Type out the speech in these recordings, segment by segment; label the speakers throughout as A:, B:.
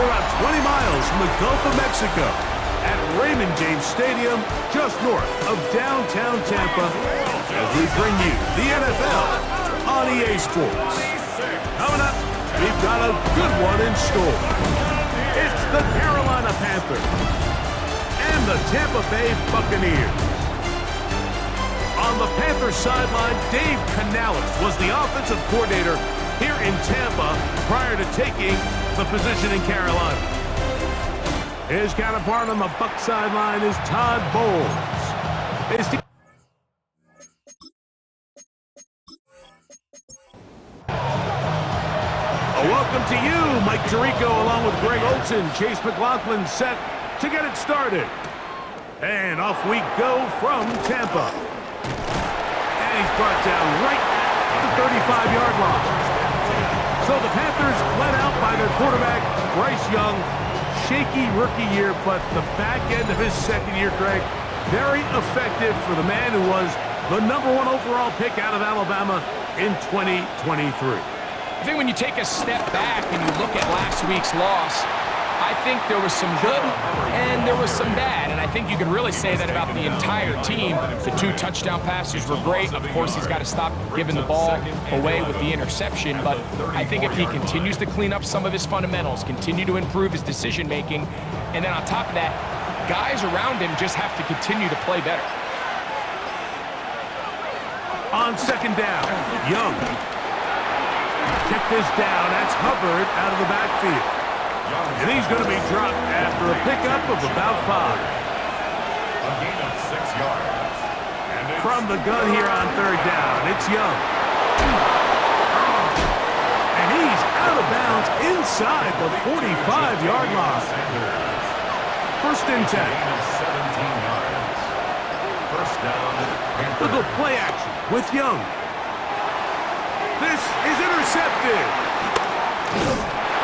A: We're about 20 miles from the Gulf of Mexico at Raymond James Stadium, just north of downtown Tampa, as we bring you the NFL on EA Sports. Coming up, we've got a good one in store. It's the Carolina Panthers and the Tampa Bay Buccaneers. On the Panthers sideline, Dave Canales was the offensive coordinator here in Tampa prior to taking the position in Carolina. His counterpart on the Buck sideline is Todd Bowles. His team welcome to you, Mike Tirico, along with Greg Olson. Chase McLaughlin set to get it started. And off we go from Tampa. And he's brought down right at the 35-yard line. So the Panthers led out by their quarterback, Bryce Young. Shaky rookie year, but the back end of his second year, Greg, very effective for the man who was the #1 overall pick out of Alabama in 2023.
B: I think when you take a step back and you look at last week's loss, I think there was some good and there was some bad. And I think you can really say that about the entire team. The 2 touchdown passes were great. Of course, he's got to stop giving the ball away with the interception. But I think if he continues to clean up some of his fundamentals, continue to improve his decision-making, and then on top of that, guys around him just have to continue to play better.
A: On second down, Young. Check this down. That's Hubbard out of the backfield. And he's going to be dropped after a pickup of about 5.
C: A gain of 6 yards.
A: From the gun here on third down, it's Young. And he's out of bounds inside the 45-yard line. First and 10.
C: 17 yards. First down.
A: Little play action with Young. This is intercepted.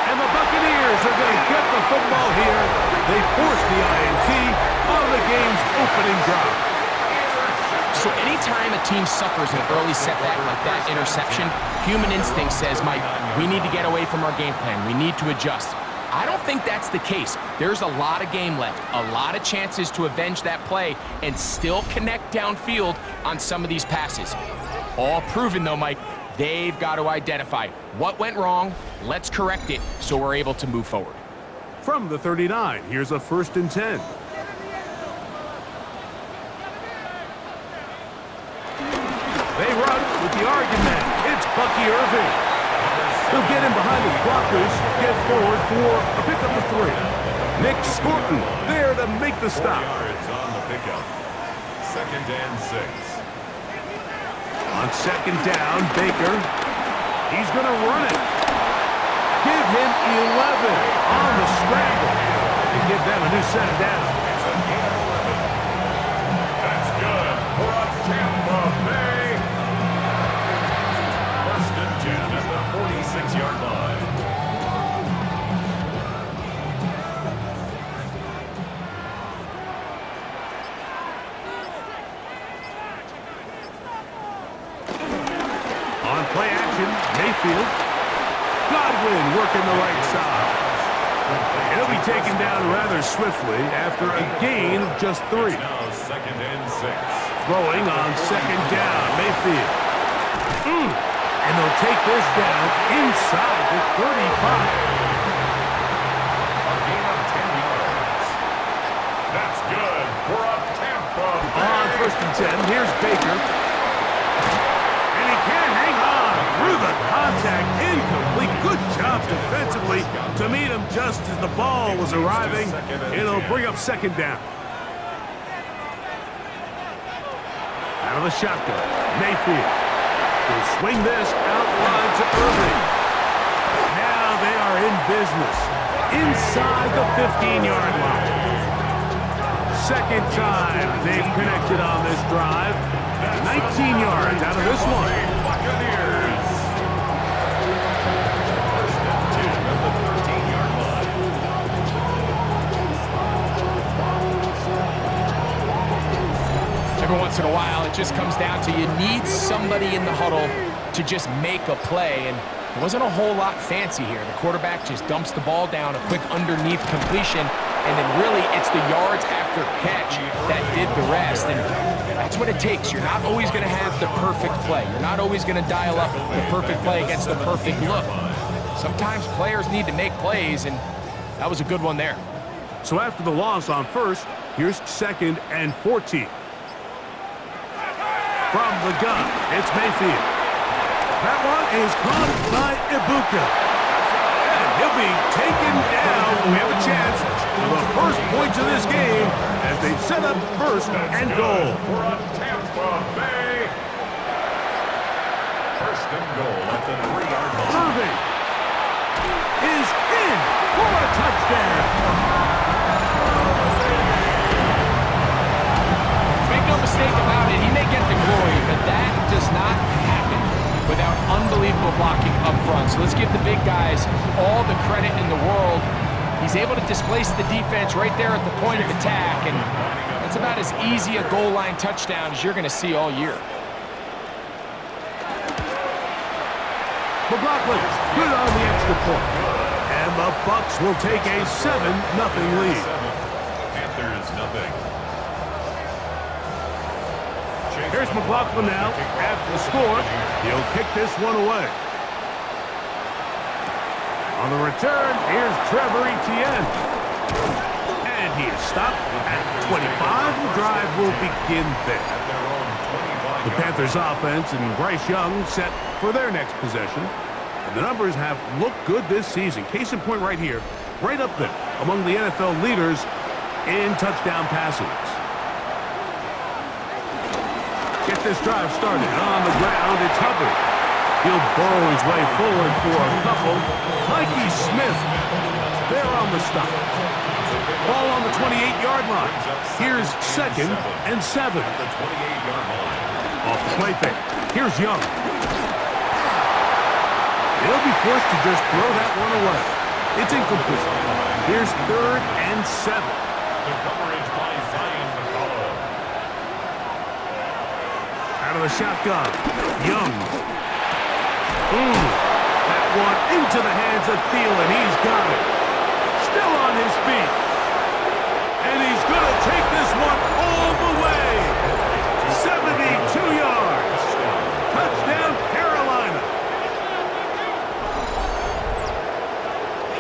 A: And the Buccaneers are going to get the football here. They force the INT on the game's opening drive.
B: So anytime a team suffers an early setback like that interception, human instinct says, Mike, we need to get away from our game plan. We need to adjust. I don't think that's the case. There's a lot of game left, a lot of chances to avenge that play and still connect downfield on some of these passes. All proven, though, Mike. They've got to identify what went wrong, let's correct it, so we're able to move forward.
A: From the 39, here's a first and 10. They run with the argument. It's Bucky Irving. He'll get in behind his blockers, get forward for a pickup of 3. Nick Scorton there to make the stop.
C: 4 yards on the pickup. Second and 6.
A: On second down, Baker. He's going to run it. Give him 11 on the scramble and give them a new set of downs.
C: It's a gain of 11. That's good for a Tampa Bay. First and 10 at the 46-yard line.
A: On play action, Mayfield. Godwin working the right side. He'll be taken down rather swiftly after a gain of just 3.
C: It's now second and 6.
A: Throwing on second down, Mayfield. And they'll take this down inside the 35.
C: A gain of 10 yards. That's good for a Tampa Bay.
A: On first and 10, here's Baker. Can't hang on through the contact. Incomplete. Good job defensively to meet him just as the ball was arriving. It'll bring up second down. Out of the shotgun, Mayfield will swing this out wide to Irving. Now they are in business inside the 15-yard line. Second time they've connected on this drive. 19 yards out of this one.
C: Buccaneers. First and 10 at the 13-yard line.
B: Every once in a while, it just comes down to you need somebody in the huddle to just make a play. And There wasn't a whole lot fancy here. The quarterback just dumps the ball down, a quick underneath completion, and then really it's the yards after catch that did the rest. And that's what it takes. You're not always going to have the perfect play. You're not always going to dial up the perfect play against the perfect look. Sometimes players need to make plays, and that was a good one there.
A: So after the loss on first, here's 2nd and 14. From the gun, it's Mayfield. That one is caught by Ibuka. And he'll be taken down. We have a chance for the first points of this game as they set up 1st and goal.
C: For a Tampa Bay. 1st and goal at the 3-yard line.
A: Irving is in for a touchdown.
B: Make no mistake about it, he may get the glory, but that does not happen without unbelievable blocking up front. So let's give the big guys all the credit in the world. He's able to displace the defense right there at the point of attack, and that's about as easy a goal line touchdown as you're going to see all year.
A: McLaughlin, good on the extra point. And the Bucs will take a 7-0 lead.
C: Panthers nothing.
A: Here's McLaughlin now. After the score, he'll kick this one away. On the return, here's Trevor Etienne. And he is stopped at 25. The drive will begin there. The Panthers offense and Bryce Young set for their next possession. And the numbers have looked good this season. Case in point right here, right up there among the NFL leaders in touchdown passes. Get this drive started on the ground. It's Hubbard. He'll burrow his way forward for a couple. Mikey Smith there on the stop. Ball on the 28-yard line. Here's 2nd and 7. Off the play fake. Here's Young. He'll be forced to just throw that one away. It's incomplete. Here's 3rd and 7.
C: The coverage by Zion McCullough.
A: Out of the shotgun. Young. That one into the hands of Thielen. He's got it. Still on his feet. And he's going to take this one all the way. 72 yards. Touchdown, Carolina.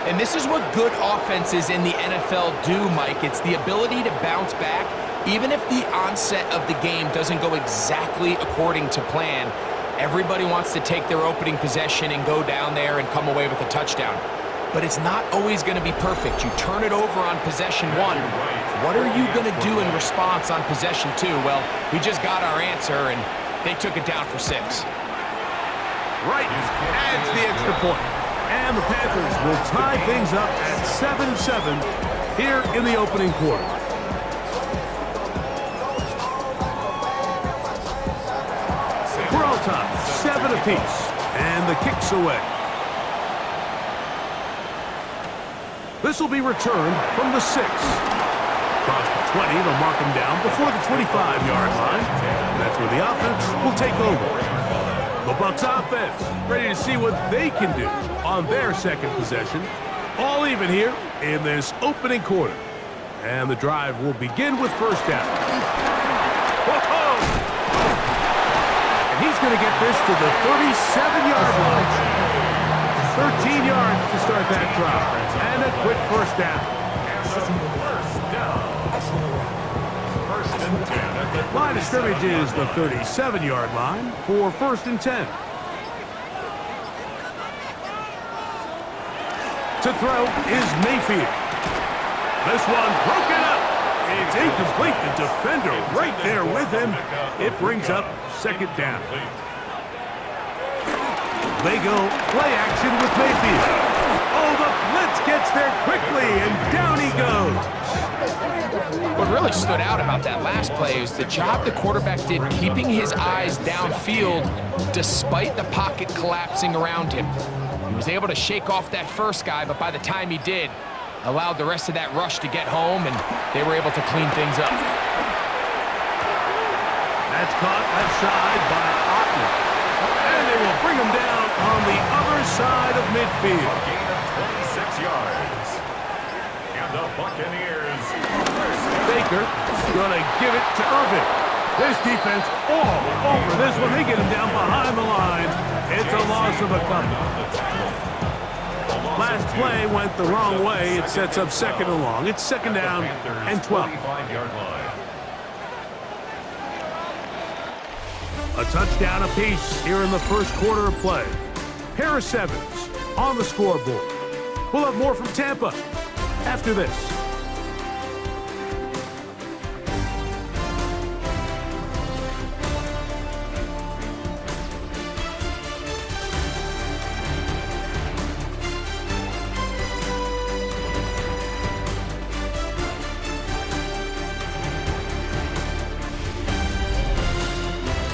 B: And this is what good offenses in the NFL do, Mike. It's the ability to bounce back, even if the onset of the game doesn't go exactly according to plan. Everybody wants to take their opening possession and go down there and come away with a touchdown. But it's not always going to be perfect. You turn it over on possession 1. What are you going to do in response on possession 2? Well, we just got our answer, and they took it down for 6.
A: Right adds the extra point. And the Panthers will tie things up at 7-7 here in the opening quarter. We're all tied, 7 apiece, and the kick's away. This will be returned from the 6. Across the 20, they'll mark him down before the 25-yard line. And that's where the offense will take over. The Bucs offense ready to see what they can do on their 2nd possession. All even here in this opening quarter. And the drive will begin with 1st down. Whoa! And he's going to get this to the 37-yard line. 13 yards to start that drive. And a quick 1st down. Line of scrimmage is the 37-yard line for 1st and 10. To throw is Mayfield. This one broken up. It's incomplete. The defender right there with him. It brings up 2nd down. They go play action with Mayfield. Oh, the blitz gets there quickly, and down he goes.
B: What really stood out about that last play is the job the quarterback did keeping his eyes downfield despite the pocket collapsing around him. He was able to shake off that first guy, but by the time he did, allowed the rest of that rush to get home, and they were able to clean things up.
A: That's caught left side by Otten. And they will bring him down on the other side of midfield.
C: A gain of 26 yards. And the Buccaneers.
A: Baker going to give it to Irvin. This defense all over this one. They get him down behind the line. It's a loss of a couple. Last play went the wrong way. It sets up second and long. It's second down and 12. A touchdown apiece here in the first quarter of play. Pair of sevens on the scoreboard. We'll have more from Tampa after this.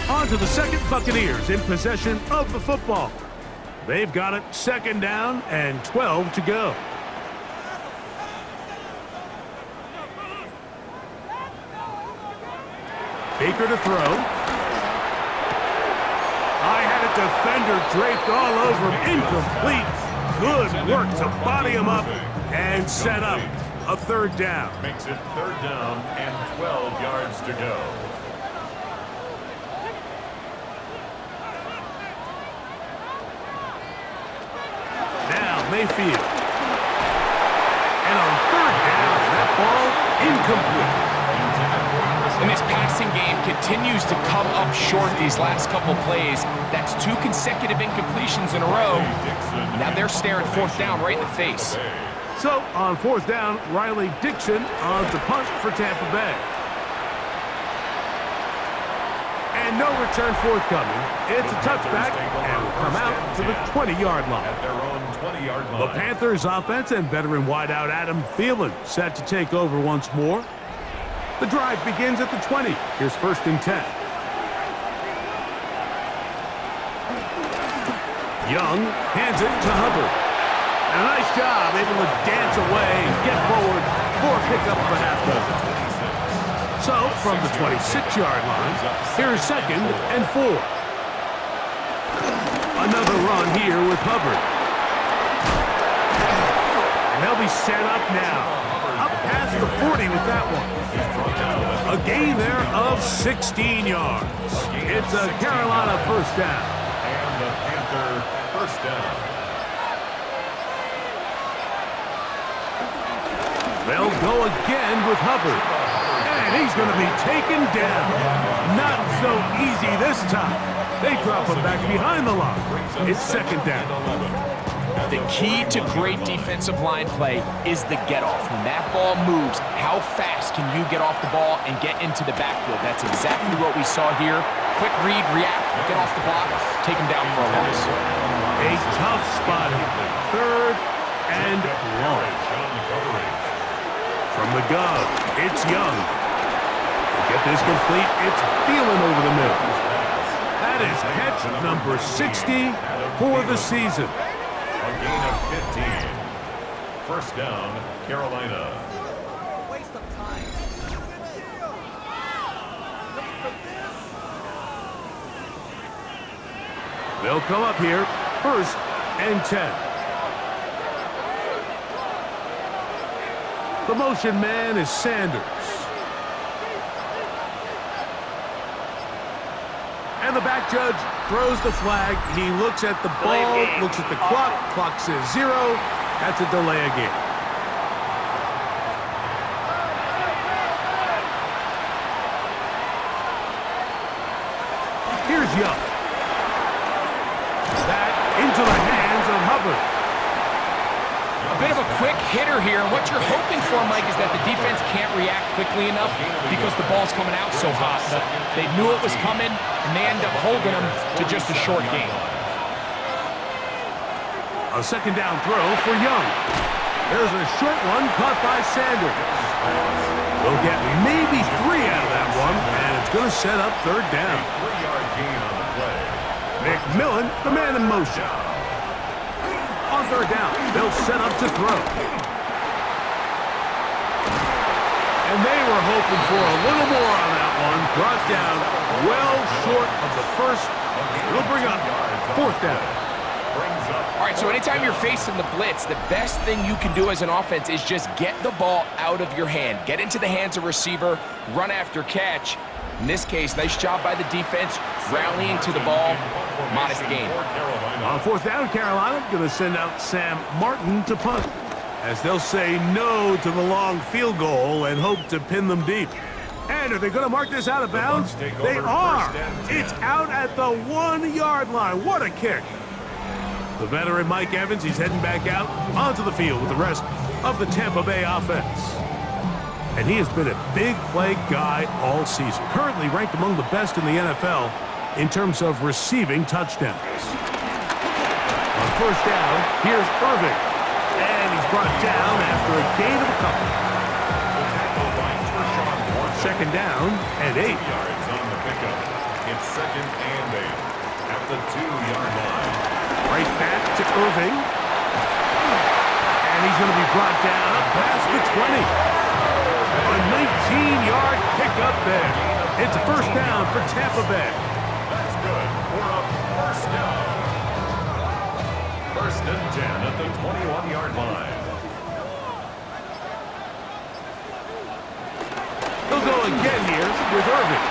A: On to the second, Buccaneers in possession of the football. They've got it second down and 12 to go. Baker to throw. I had a defender draped all over him. Incomplete. Good work to body him up and set up a third down.
C: Makes it third down and 12 yards to go.
A: Mayfield. And on third down, that ball incomplete.
B: And this passing game continues to come up short these last couple plays. That's 2 consecutive incompletions in a row. Now they're staring fourth down right in the face.
A: So on fourth down, Riley Dixon on to punt for Tampa Bay. And no return forthcoming. It's a touchback and will come out to the 20-yard line.
C: At their own 20-yard line.
A: The Panthers offense and veteran wideout Adam Thielen set to take over once more. The drive begins at the 20. Here's first and 10. Young hands it to Hubbard. And a nice job able to dance away and get forward for a pickup of a half dozen. So, from the 26-yard line, here's second and 4. Another run here with Hubbard. And they'll be set up now. Up past the 40 with that one. A gain there of 16 yards. It's a Carolina first down.
C: And the Panther first down.
A: They'll go again with Hubbard. And he's going to be taken down. Not so easy this time. They drop him back behind the line. It's second down.
B: The key to great defensive line play is the get-off. When that ball moves, how fast can you get off the ball and get into the backfield? That's exactly what we saw here. Quick read, react, get off the block, take him down for a loss.
A: A tough spot here. Third and long. From the gun, it's Young. To get this complete, it's Thielen over the middle. That is catch number 60 for the season.
C: A gain of 15. First down, Carolina.
D: Waste of time.
A: They'll come up here, first and 10. The motion man is Sanders. And the back judge throws the flag. He looks at the ball, looks at the clock. Clock says 0. That's a delay of game. Here's Young. That into the hands of Hubbard.
B: A bit of a quick hitter here. What you're hoping for, Mike, is that the defense can't react quickly enough because the ball's coming out so hot. But they knew it was coming, and they end up holding them to just a short gain.
A: A second down throw for Young. There's a short one caught by Sanders. They'll get maybe 3 out of that one, and it's going to set up third down.
C: 3-yard gain on the play.
A: McMillan, the man in motion. On third down, they'll set up to throw. And they were hoping for a little more on that one brought down well short of the first. We'll bring up fourth down.
B: All right, so anytime you're facing the blitz, the best thing you can do as an offense is just get the ball out of your hand. Get into the hands of receiver, run after catch. In this case, nice job by the defense, rallying to the ball. Modest gain.
A: On fourth down, Carolina going to send out Sam Martin to punt, as they'll say no to the long field goal and hope to pin them deep. And are they going to mark this out of bounds? They are. It's out at the 1 yard line. What a kick. The veteran Mike Evans, he's heading back out onto the field with the rest of the Tampa Bay offense. And he has been a big play guy all season. Currently ranked among the best in the NFL in terms of receiving touchdowns. On first down, here's Irving. And he's brought down after a gain of a couple. Second down and 8.
C: Yards on the pickup. It's second and 8 at the 2-yard line.
A: Right back to Irving. And he's going to be brought down up past the 20. A 19-yard pickup there. It's a first down for Tampa Bay.
C: That's good for a first down. First and 10 at the 21-yard line.
A: He'll go again here with Irving.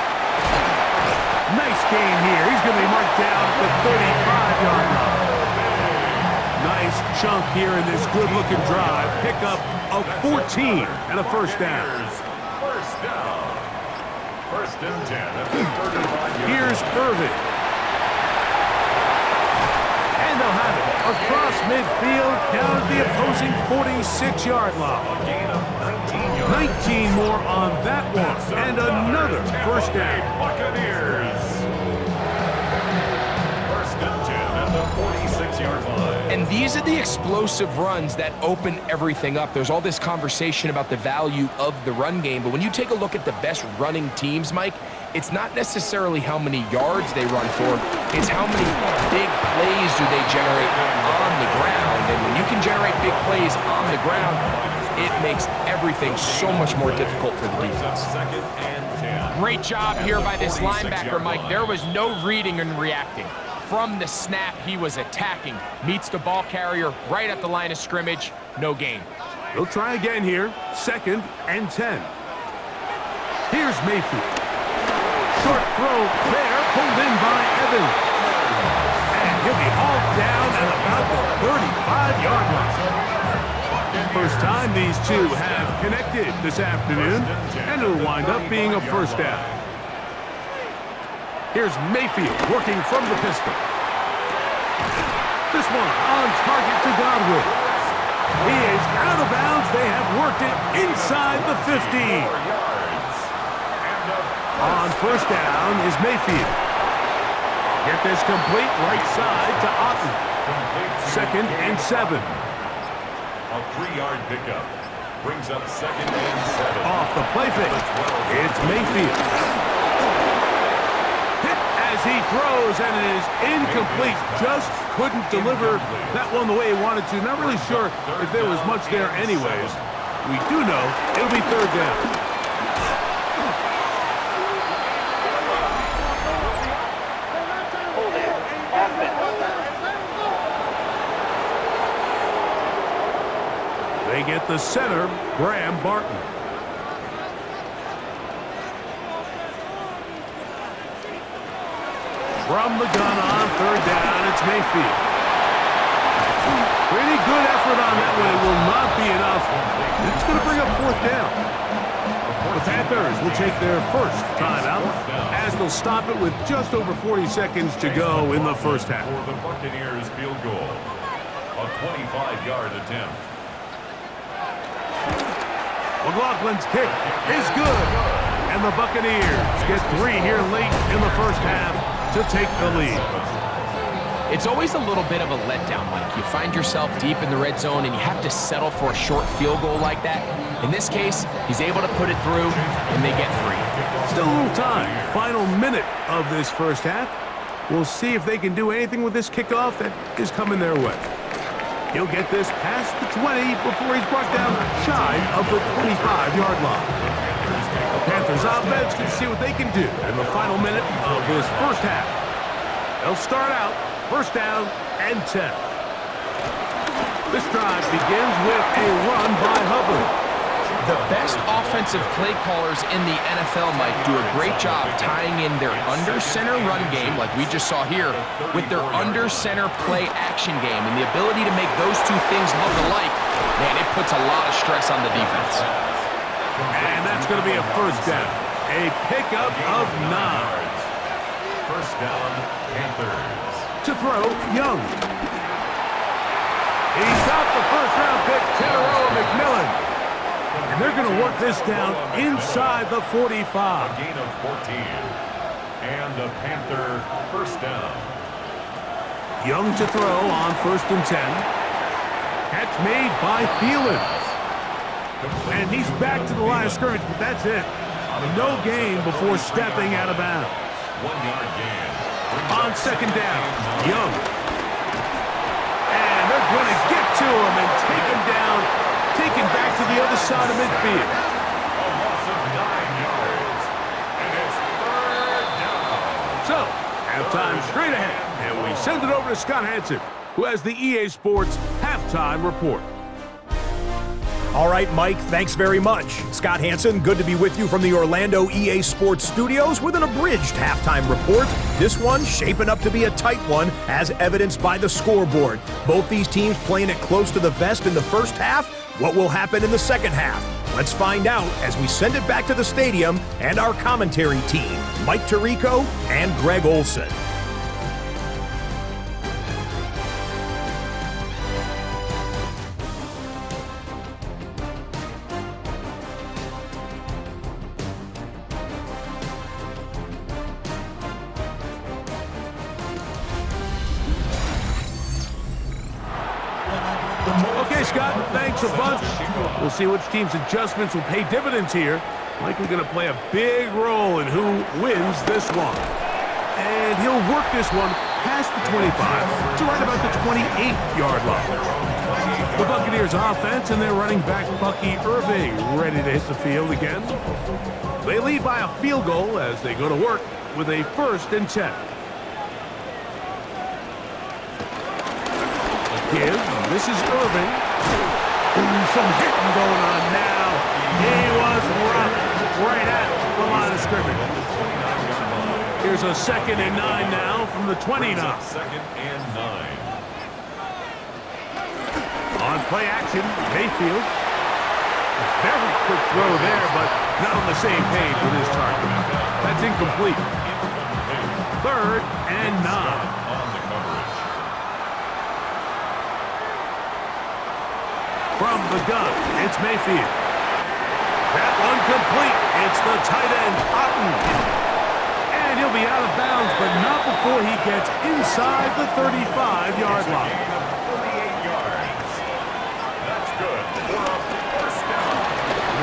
A: Nice gain here. He's going to be marked down at the 35-yard line. Nice chunk here in this good-looking drive. Pick up of 14 and a first down.
C: First down. First and 10 at the 35-yard line.
A: Here's Irving. And they'll have it across midfield down at the opposing 46-yard line.
C: A gain of 19 yards.
A: 19 more on that one. And another first down.
C: Buccaneers. First and 10 at the 46-yard line.
B: And these are the explosive runs that open everything up. There's all this conversation about the value of the run game, but when you take a look at the best running teams, Mike, it's not necessarily how many yards they run for, it's how many big plays do they generate on the ground. And when you can generate big plays on the ground, it makes everything so much more difficult for the defense.
C: Second and 10.
B: Great job here by this linebacker, Mike. There was no reading and reacting. From the snap, he was attacking. Meets the ball carrier right at the line of scrimmage. No gain.
A: They'll try again here. Second and 10. Here's Mayfield. Short throw there, pulled in by Evans. And he'll be hauled down at about the 35-yard line. First time these two have connected this afternoon, and it'll wind up being a first down. Here's Mayfield working from the pistol. This one on target to Godwin. He is out of bounds. They have worked it inside the 50. On first down is Mayfield. Get this complete right side to Otten. Second and 7.
C: A 3-yard pickup brings up second and 7.
A: Off the play fake. It's Mayfield. As he throws, and it is incomplete. Just couldn't deliver that one the way he wanted to. Not really sure if there was much there anyways. We do know it'll be third down. They get the center, Graham Barton. From the gun on third down, it's Mayfield. Pretty good effort on that one. It will not be enough. It's going to bring up fourth down. The Panthers will take their first timeout as they'll stop it with just over 40 seconds to go in the first half.
C: For the Buccaneers field goal. A 25-yard attempt.
A: McLaughlin's kick is good. And the Buccaneers get 3 here late in the first half to take the lead.
B: It's always a little bit of a letdown, Mike. You find yourself deep in the red zone and you have to settle for a short field goal like that. In this case, he's able to put it through and they get 3.
A: Still a little time. Final minute of this first half. We'll see if they can do anything with this kickoff that is coming their way. He'll get this past the 20 before he's brought down shy of the 25-yard line. The Panthers Panthers offense can see what they can do in the final minute of this first half. They'll start out first down and 10. This drive begins with a run by Hubbard.
B: The best offensive play callers in the NFL, Mike, do a great job tying in their under-center run game, like we just saw here, with their under-center play action game. And the ability to make those two things look alike, man, it puts a lot of stress on the defense.
A: And that's going to be a first down. A pickup of 9.
C: First down, Panthers.
A: To throw, Young. He's got the first-round pick, Terrell McMillan. And they're going to work this down inside the 45.
C: A gain of 14. And a Panther first down.
A: Young to throw on first and 10. Catch made by Thielen. And he's back to the line of scrimmage, but that's it. No gain before stepping out of bounds.
C: 1 yard gain.
A: On second down, Young. And they're going to get to him and take him down. Taken back to the other side of midfield.
C: A loss of 9 yards. And it's third down.
A: So, halftime straight ahead. And we send it over to Scott Hansen, who has the EA Sports halftime report.
E: All right, Mike, thanks very much. Scott Hansen, good to be with you from the Orlando EA Sports studios with an abridged halftime report. This one shaping up to be a tight one, as evidenced by the scoreboard. Both these teams playing it close to the vest in the first half. What will happen in the second half? Let's find out as we send it back to the stadium and our commentary team, Mike Tirico and Greg Olson.
A: Okay, Scott, thanks a bunch. We'll see which team's adjustments will pay dividends here. Likely going to play a big role in who wins this one. And he'll work this one past the 25 to right about the 28-yard line. The Buccaneers offense and their running back Bucky Irving ready to hit the field again. They lead by a field goal as they go to work with a first and 10. This is Irving. Some hitting going on now. He was rocked right at the line of scrimmage. Here's a second and 9 now from the 29.
C: Second and 9.
A: On play action, Mayfield. A very quick throw there, but not on the same page with his target. That's incomplete. Third and 9. From the gun, it's Mayfield. That one complete. It's the tight end, Otten. And he'll be out of bounds, but not before he gets inside the 35-yard line.
C: 38 yards. That's good. For a first down.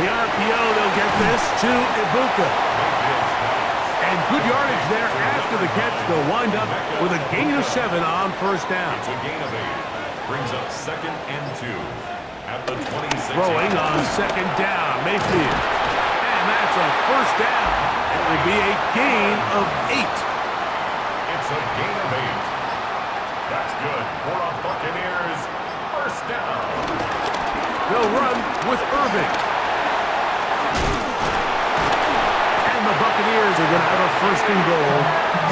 A: The RPO, they'll get this to Ibuka. And good yardage there after the catch. They'll wind up with a gain of 7 on first down.
C: It's a gain of 8. Brings up second and 2. At the 26.
A: Throwing on second down, Mayfield. And that's a first down. It will be a gain of 8.
C: It's a gain of 8. That's good for a Buccaneers first down.
A: They'll run with Irving. And the Buccaneers are going to have a first and goal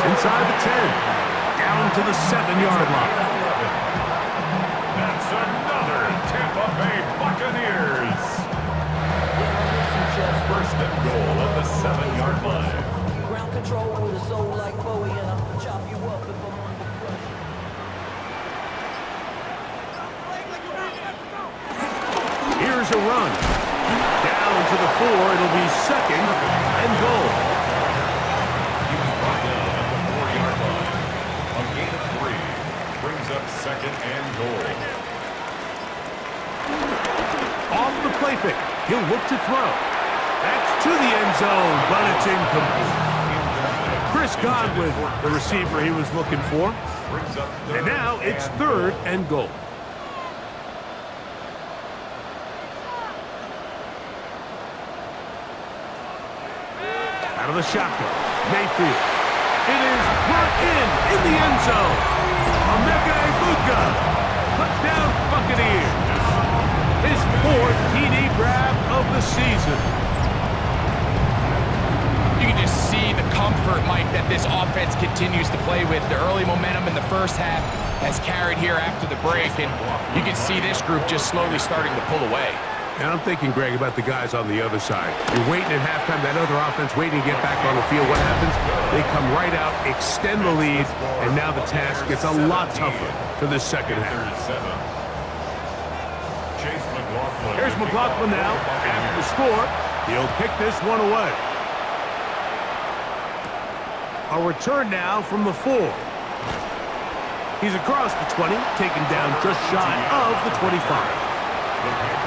A: inside the 10. Down to the 7-yard line.
C: That's another Tampa Bay Buccaneers. First and goal at the 7-yard line.
D: Ground control with a soul like Bowie, and I'll chop you up if I'm under pressure.
A: Here's a run. Down to the 4. It'll be second and goal.
C: He was brought down at the 4-yard line. A gain of 3 brings up second and goal.
A: Off the play fake. He'll look to throw. That's to the end zone, but it's incomplete. Chris Godwin, the receiver he was looking for. And now it's third and goal. Out of the shotgun. Mayfield. It is brought in the end zone. Bucca. Touchdown, Buccaneers. His 4th TD grab of the season.
B: You can just see the comfort, Mike, that this offense continues to play with. The early momentum in the first half has carried here after the break, and you can see this group just slowly starting to pull away.
A: And I'm thinking, Greg, about the guys on the other side. You're waiting at halftime, that other offense waiting to get back on the field. What happens? They come right out, extend the lead, and now the task gets a lot tougher for this second half. Here's McLaughlin now. After the score, he'll kick this one away. A return now from the 4. He's across the 20, taken down just shy of the 25.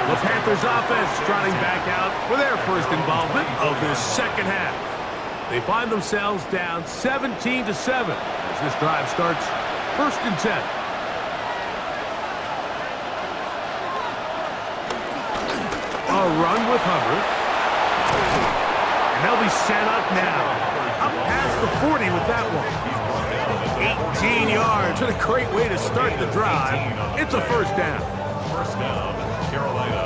A: The Panthers offense trotting back out for their first involvement of this second half. They find themselves down 17-7 as this drive starts 1st and 10. A run with Hubbard. And they'll be set up now. Up past the 40 with that one. 18 yards. What a great way to start the drive. It's a first down.
C: First down, Carolina.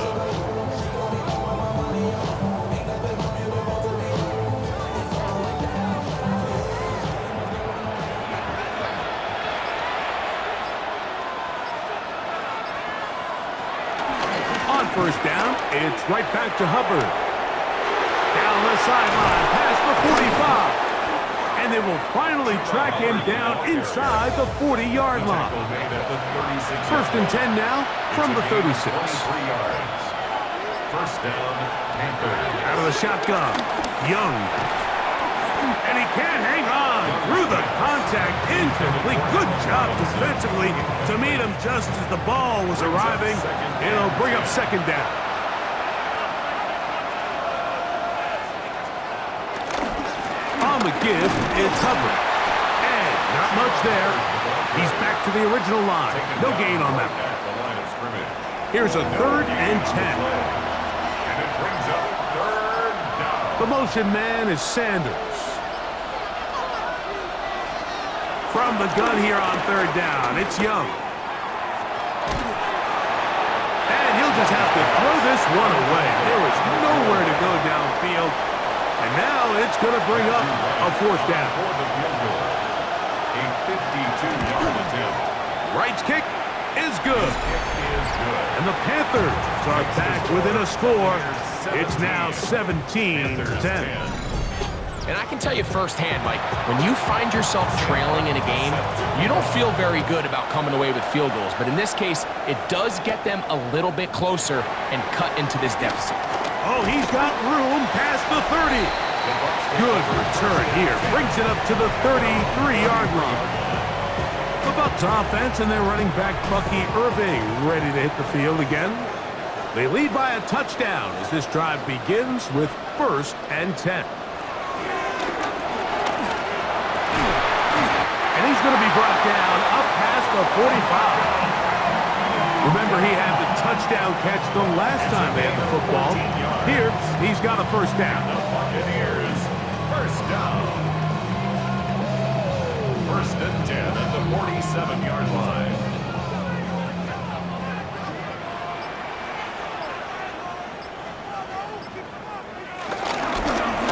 A: On first down, it's right back to Hubbard. Down the sideline, past the 45. And they will finally track him down inside the 40-yard line. 1st and 10 now from the 36.
C: First down, Panthers.
A: Out of the shotgun, Young. And he can't hang on through the contact, incomplete. Good job defensively to meet him just as the ball was arriving. It'll bring up second down. On the give, it's Hubbard. And not much there. He's back to the original line. No gain on that one. Here's a 3rd and 10.
C: And it brings up 3rd down.
A: The motion man is Sanders. From the gun here on 3rd down, it's Young. And he'll just have to throw this one away. There was nowhere to go downfield. And now it's going to bring up a 4th down.
C: For the field goal. A 52-yard attempt.
A: Wright's kick is good.
C: Is good.
A: And the Panthers are back within a score. It's now 17-10.
B: And I can tell you firsthand, Mike, when you find yourself trailing in a game, you don't feel very good about coming away with field goals. But in this case, it does get them a little bit closer and cut into this deficit.
A: Oh, he's got room past the 30. Good return here. Brings it up to the 33-yard line. The Bucs offense and their running back, Bucky Irving, ready to hit the field again. They lead by a touchdown as this drive begins with 1st and 10. And he's going to be brought down up past the 45. Remember, he had the touchdown catch the last time they had the football. Here, he's got a 1st down.
C: The Buccaneers, 1st down. 1st and 10 at the 47-yard line.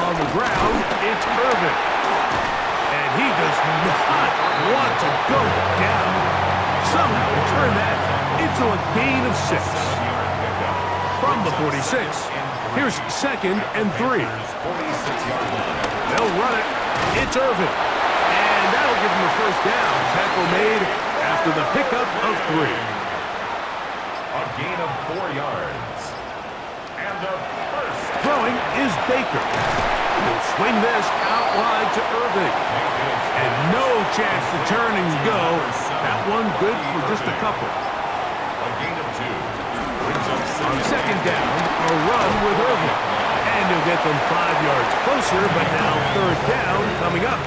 A: On the ground, it's Irvin. And he does not want to go down. Somehow he turned that into a gain of 6. From the 46, here's 2nd and 3. They'll run it. It's Irvin. And that'll give him the 1st down. Tackle made after the pickup of 3.
C: A gain of 4 yards. And a 1st.
A: Throwing is Baker. He'll swing this out wide to Irving. And no chance to turn and go. That one good for just a couple.
C: A gain of 2. Brings up
A: On 2nd down, a run with Irving. And he'll get them 5 yards closer, but now 3rd down coming up.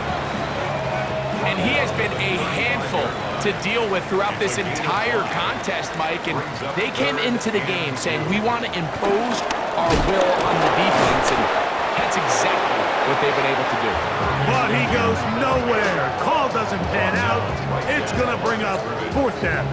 B: And he has been a handful to deal with throughout this entire contest, Mike. And they came into the game saying, we want to impose our will on the defense. And that's exactly what they've been able to do.
A: But he goes nowhere. Call doesn't pan out. It's going to bring up fourth down.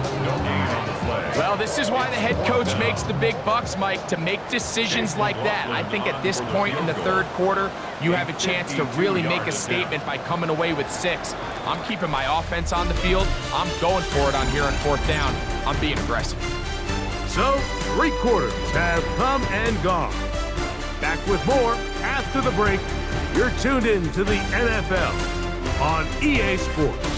B: Well, this is why the head coach makes the big bucks, Mike, to make decisions like that. I think at this point in the third quarter, you have a chance to really make a statement by coming away with 6. I'm keeping my offense on the field. I'm going for it on here on fourth down. I'm being aggressive.
A: So, 3 quarters have come and gone. Back with more after the break. You're tuned in to the NFL on EA Sports.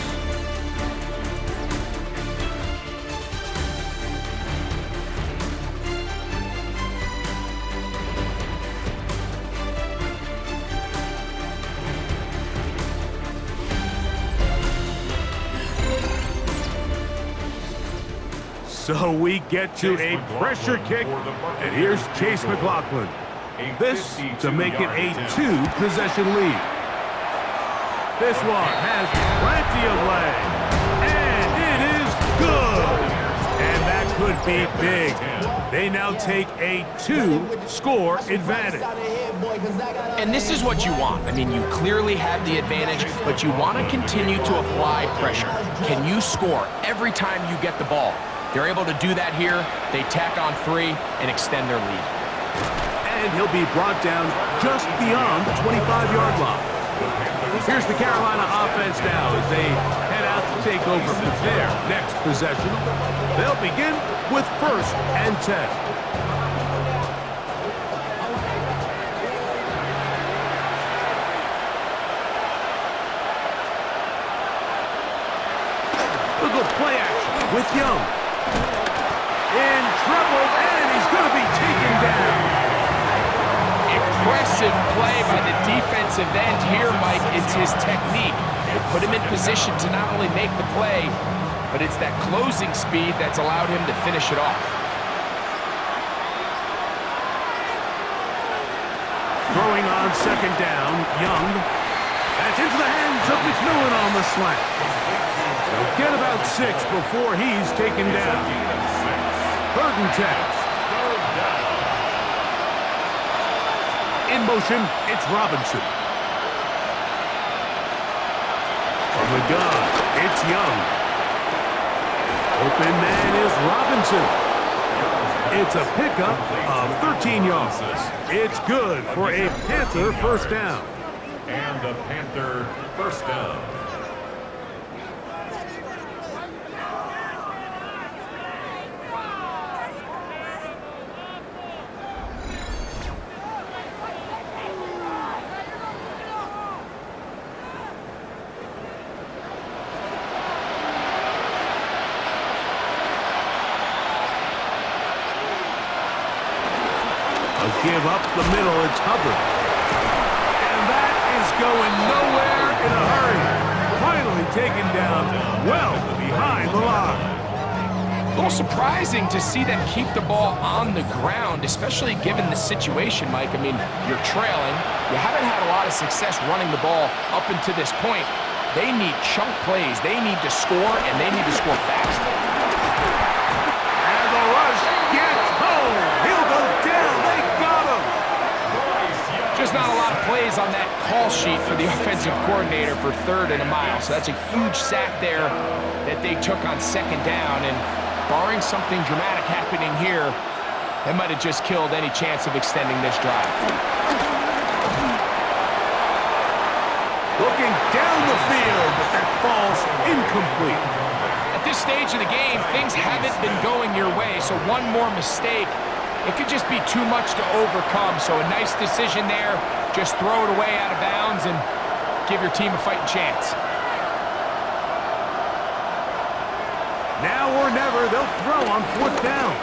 A: So we get to a pressure kick, and here's Chase McLaughlin. This to make it a 2-possession lead. This one has plenty of leg, and it is good. And that could be big. They now take a 2-score advantage.
B: And this is what you want. I mean, you clearly have the advantage, but you want to continue to apply pressure. Can you score every time you get the ball? They're able to do that here. They tack on 3 and extend their lead.
A: And he'll be brought down just beyond the 25-yard line. Here's the Carolina offense now as they head out to take over for their next possession. They'll begin with 1st and 10. Look at play action with Young. In trouble, and he's going to be taken down.
B: Impressive play by the defensive end here, Mike. It's his technique. They put him in position to not only make the play, but it's that closing speed that's allowed him to finish it off.
A: Throwing on 2nd down, Young. That's into the hands of McMillan on the slant. They'll get about 6 before he's taken down. 3rd and 10. In motion, it's Robinson. From the gun, it's Young. Open man is Robinson. It's a pickup of 13 yards. It's good for a Panther 1st down.
C: And a Panther 1st down.
A: Give up the middle, it's Hubbard. And that is going nowhere in a hurry. Finally taken down well behind the line.
B: A little surprising to see them keep the ball on the ground, especially given the situation, Mike. I mean, you're trailing. You haven't had a lot of success running the ball up until this point. They need chunk plays. They need to score, and they need to score fast.
A: And the rush gets home. He'll go down. They got him.
B: Just not a lot of plays on that call sheet for the offensive coordinator for 3rd and a mile. So that's a huge sack there that they took on 2nd down. And barring something dramatic happening here, that might have just killed any chance of extending this drive.
A: Looking down the field, but that falls incomplete.
B: At this stage of the game, things haven't been going your way, so one more mistake, it could just be too much to overcome. So a nice decision there, just throw it away out of bounds and give your team a fighting chance.
A: Now or never, they'll throw on 4th down.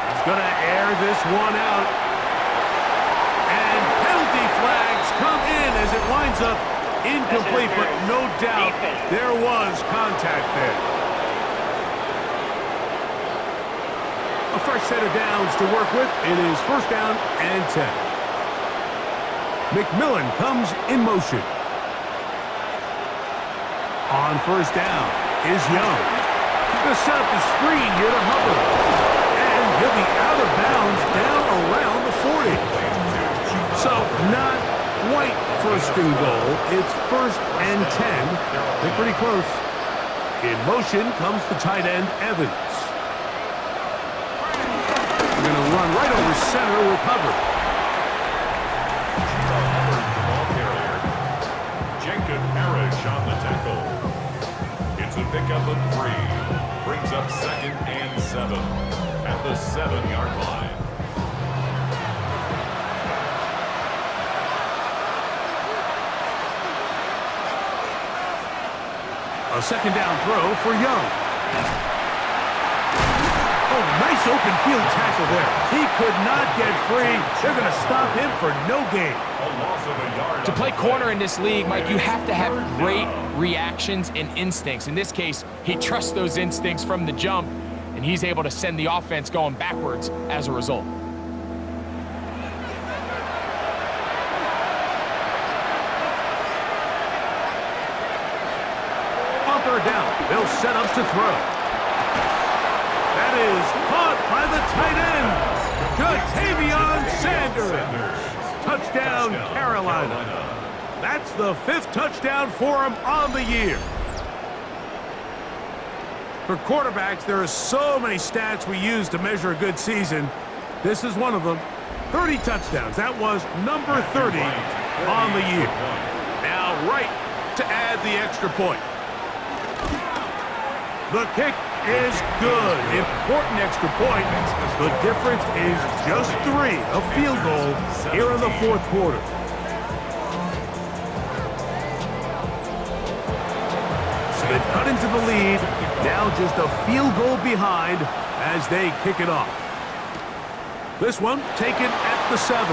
A: He's going to air this one out. And penalty flags come in as it winds up incomplete, but no doubt there was contact there. A fresh set of downs to work with. It is 1st down and 10. McMillan comes in motion. On 1st down is Young. Gonna set up the screen here to Hubbard. And he'll be out of bounds down around the 40. So not quite first and goal. It's 1st and 10. They're pretty close. In motion comes the tight end, Evans. They're going to run right over center with Hubbard.
C: Jacob Parrish on the tackle. It's a pickup of 3. Brings up 2nd and 7 at the 7-yard line.
A: A second down throw for Young. Oh, nice open field tackle there. He could not get free. They're going to stop him for no gain.
C: A loss of a yard.
B: To play corner in this league, Mike, you have to have great reactions and instincts. In this case, he trusts those instincts from the jump, and he's able to send the offense going backwards as a result.
A: On third down, they'll set up to throw. That is caught by the tight end, Jatavion Sanders. Touchdown, Carolina. That's the 5th touchdown for him on the year. For quarterbacks, there are so many stats we use to measure a good season. This is one of them. 30 touchdowns. That was number 30 on the year. Now right to add the extra point. The kick is good. Important extra point. The difference is just 3, a field goal here in the 4th quarter. So they've cut into the lead. Now just a field goal behind as they kick it off. This one taken at the 7.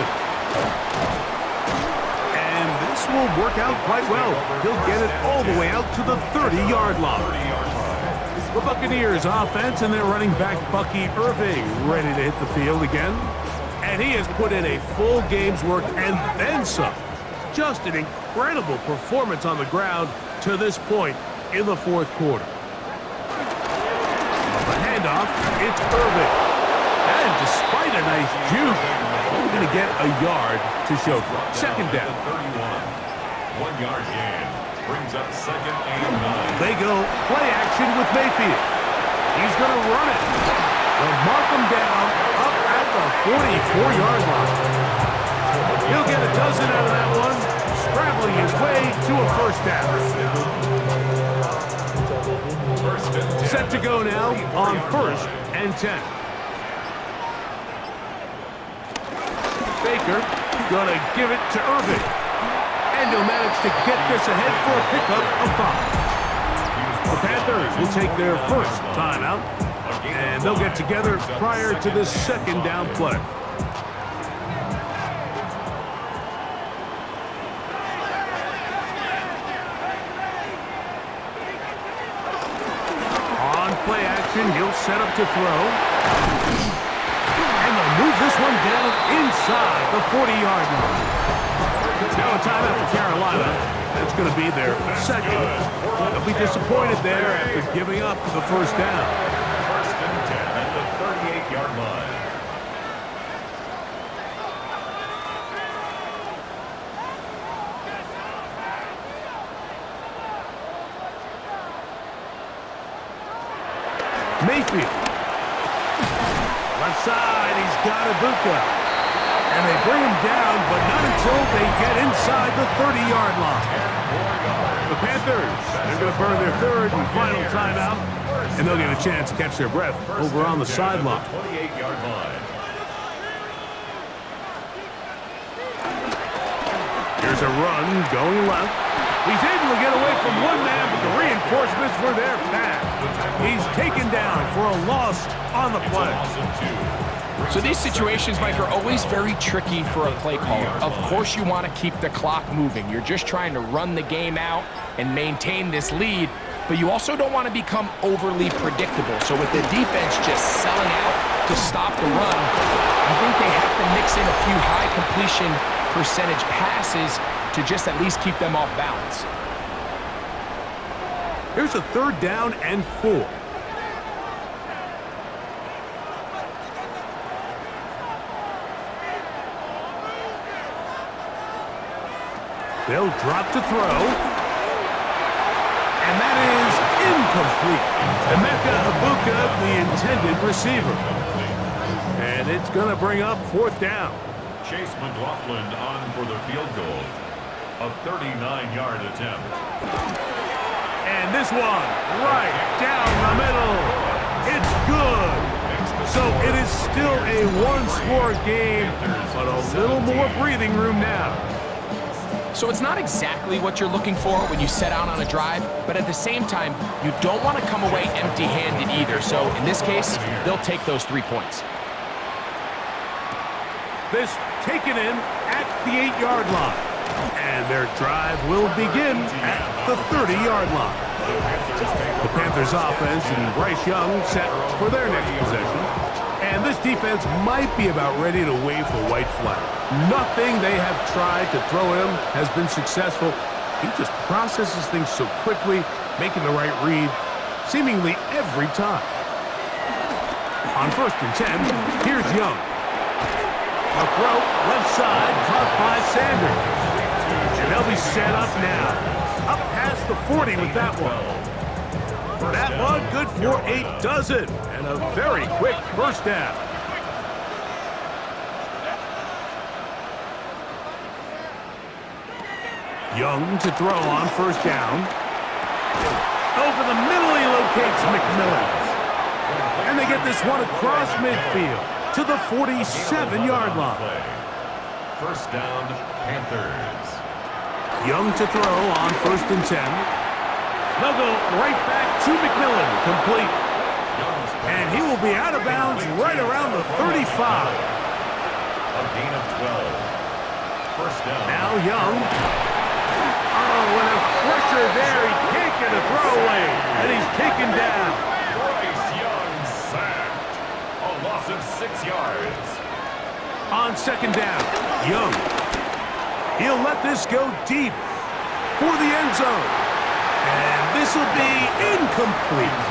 A: And this will work out quite well. He'll get it all the way out to the 30-yard line. The Buccaneers offense and their running back Bucky Irving ready to hit the field again. And he has put in a full game's work and then some. Just an incredible performance on the ground to this point in the 4th quarter. The handoff, it's Irving. And despite a nice juke, we're going to get a yard to show for it. Second down.
C: 1 yard gain. Brings up 2nd and 9.
A: They go play action with Mayfield. He's going to run it. They'll mark him down up at the 44-yard line. He'll get a dozen out of that one, scrambling his way to a 1st down.
C: 1st and 10.
A: Set to go now on 1st and 10. Baker going to give it to Irving. And he'll manage to get this ahead for a pickup of 5. The Panthers will take their 1st timeout, and they'll get together prior to this 2nd down play. On play action, he'll set up to throw. And they'll move this one down inside the 40-yard line. Now a timeout for Carolina. That's going to be their 2nd. They'll be disappointed there after giving up the 1st down.
C: 1st and 10 at the 38-yard line.
A: Mayfield. Left side, he's got Ibuka. And they bring him down, but not until they get inside the 30-yard line. The Panthers, they're going to burn their 3rd and final timeout, and they'll get a chance to catch their breath over on the sideline.
C: 28-yard line.
A: Here's a run going left. He's able to get away from one man, but the reinforcements were there fast. He's taken down for a loss on the play.
B: So these situations, Mike, are always very tricky for a play caller. Of course you want to keep the clock moving. You're just trying to run the game out and maintain this lead, but you also don't want to become overly predictable. So with the defense just selling out to stop the run, I think they have to mix in a few high completion percentage passes to just at least keep them off balance.
A: Here's a 3rd down and 4. They'll drop to throw. And that is incomplete. Emeka Ibuka, the intended receiver. And it's going to bring up 4th down.
C: Chase McLaughlin on for the field goal. A 39-yard attempt.
A: And this one, right down the middle. It's good. So it is still a one-score game, but a little more breathing room now.
B: So it's not exactly what you're looking for when you set out on a drive, but at the same time, you don't want to come away empty-handed either. So in this case, they'll take those 3 points.
A: This taken in at the 8-yard line. And their drive will begin at the 30-yard line. The Panthers offense and Bryce Young set for their next possession. And this defense might be about ready to wave the white flag. Nothing they have tried to throw him has been successful. He just processes things so quickly, making the right read seemingly every time. On 1st and 10, here's Young. A throw, left side, caught by Sanders. And they'll be set up now. Up past the 40 with that one. That one, good for a dozen. And a very quick 1st down. Young to throw on 1st down. Over the middle he locates McMillan. And they get this one across midfield to the 47-yard line.
C: 1st down, Panthers.
A: Young to throw on 1st and 10. They'll go right back to McMillan, complete. And he will be out of bounds right around the 35.
C: A gain of 12. 1st down.
A: Now Young. Oh, and a pressure there. He can't get a throwaway. And he's taken down.
C: Bryce Young sacked. A loss of 6 yards.
A: On 2nd down, Young. He'll let this go deep for the end zone. And this will be incomplete.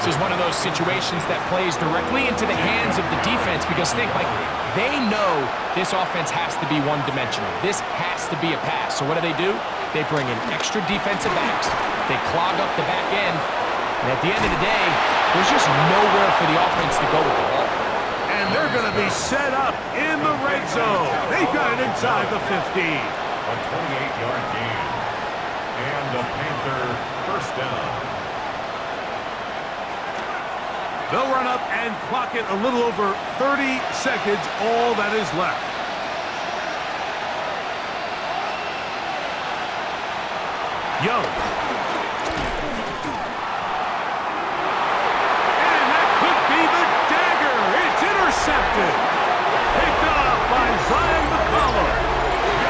B: This is one of those situations that plays directly into the hands of the defense because they know this offense has to be one-dimensional. This has to be a pass. So what do? They bring in extra defensive backs. They clog up the back end. And at the end of the day, there's just nowhere for the offense to go with the ball.
A: And they're going to be set up in the red zone. They've got it inside the 50.
C: A 28-yard gain. And the Panther 1st down.
A: They'll run up and clock it a little over 30 seconds, all that is left. Young. And that could be the dagger. It's intercepted. Picked up by Zion McCollum.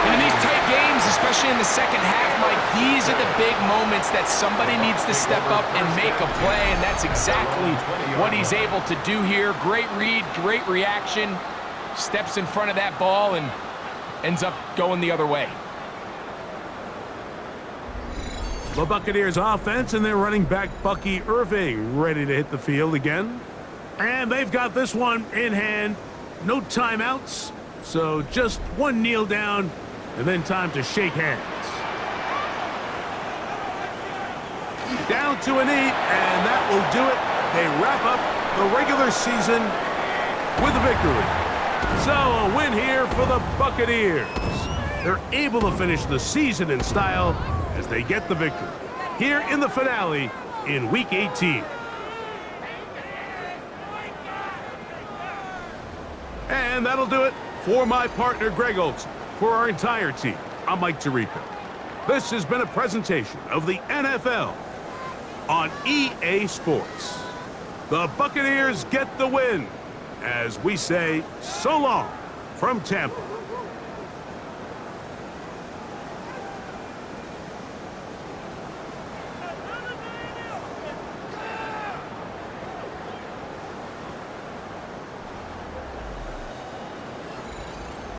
B: And in these tight games, especially in the second half, Mike, these are the big moments that somebody needs to step up and make a play, and that's exactly what he's able to do here. Great read, great reaction, steps in front of that ball and ends up going the other way.
A: The Buccaneers offense and their running back Bucky Irving ready to hit the field again. And they've got this one in hand. No timeouts, so just one kneel down and then time to shake hands. Down to a knee, and that will do it. They wrap up the regular season with a victory. So a win here for the Buccaneers. They're able to finish the season in style as they get the victory here in the finale in Week 18. And that'll do it for my partner, Greg Olson. For our entire team, I'm Mike Tirico. This has been a presentation of the NFL on EA Sports. The Buccaneers get the win as we say so long from Tampa.